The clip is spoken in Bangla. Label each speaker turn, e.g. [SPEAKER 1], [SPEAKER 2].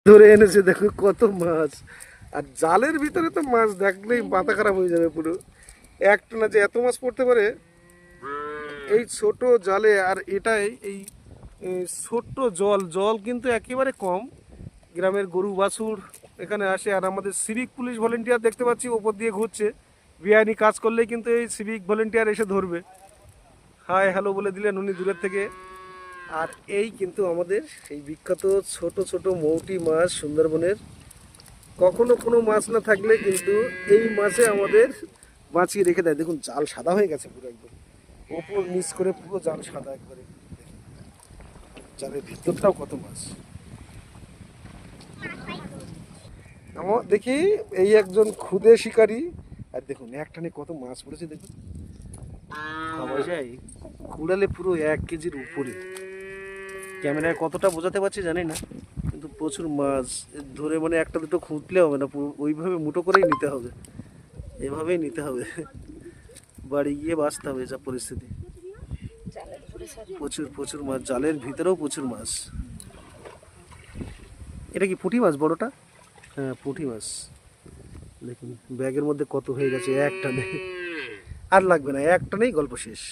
[SPEAKER 1] ধরে এনেছে, দেখো কত মাছ। আর জালের ভিতরে তো মাছ দেখলেই মাথা খারাপ হয়ে যাবে পুরো। একটা না যে এত মাছ পড়তে পারে এই ছোট জালে। আর এটাই এই ছোট্ট জল জল কিন্তু একেবারে কম। গ্রামের গরু বাছুর এখানে আসে। আর আমাদের সিভিক পুলিশ ভলেন্টিয়ার দেখতে পাচ্ছি ওপর দিয়ে ঘুরছে। বেআইনি কাজ করলেই কিন্তু এই সিভিক ভলেন্টিয়ার এসে ধরবে। হাই হ্যালো বলে দিলেন উনি দূরের থেকে। আর এই কিন্তু আমাদের এই বিখ্যাত ছোট ছোট মৌটি মাছ সুন্দরবনের। কখনো কোনো মাছ না থাকলে কিন্তু এই মাছে আমাদের বাঁচিয়ে রেখে দেয়। দেখুন জাল সাদা হয়ে গেছে পুরো একদম, ওপর নিচ করে পুরো জাল সাদা একবারে। জালের ভিতরটাও কত মাছ। আমার দেখি এই একজন ক্ষুদে শিকারী। আর দেখুন একটানে কত মাছ পড়েছে দেখুন। ভাবা যায় কুড়ালে পুরো 1 কেজির উপরে। ক্যামেরায় কতটা বোঝাতে পারছি জানি না, কিন্তু প্রচুর মাছ ধরে মানে একটা দুটো খুঁটলে হবে না, ওইভাবে মুঠো করেই নিতে হবে, এভাবেই নিতে হবে। বাড়ি গিয়ে বাঁচতে হবে যা পরিস্থিতি। প্রচুর প্রচুর মাছ, জালের ভিতরেও প্রচুর মাছ। এটা কি পুঁটি মাছ বড়টা? হ্যাঁ পুঁটি মাছ। দেখুন ব্যাগের মধ্যে কত হয়ে গেছে একটা নেই। আর লাগবে না, একটা নেই, গল্প শেষ।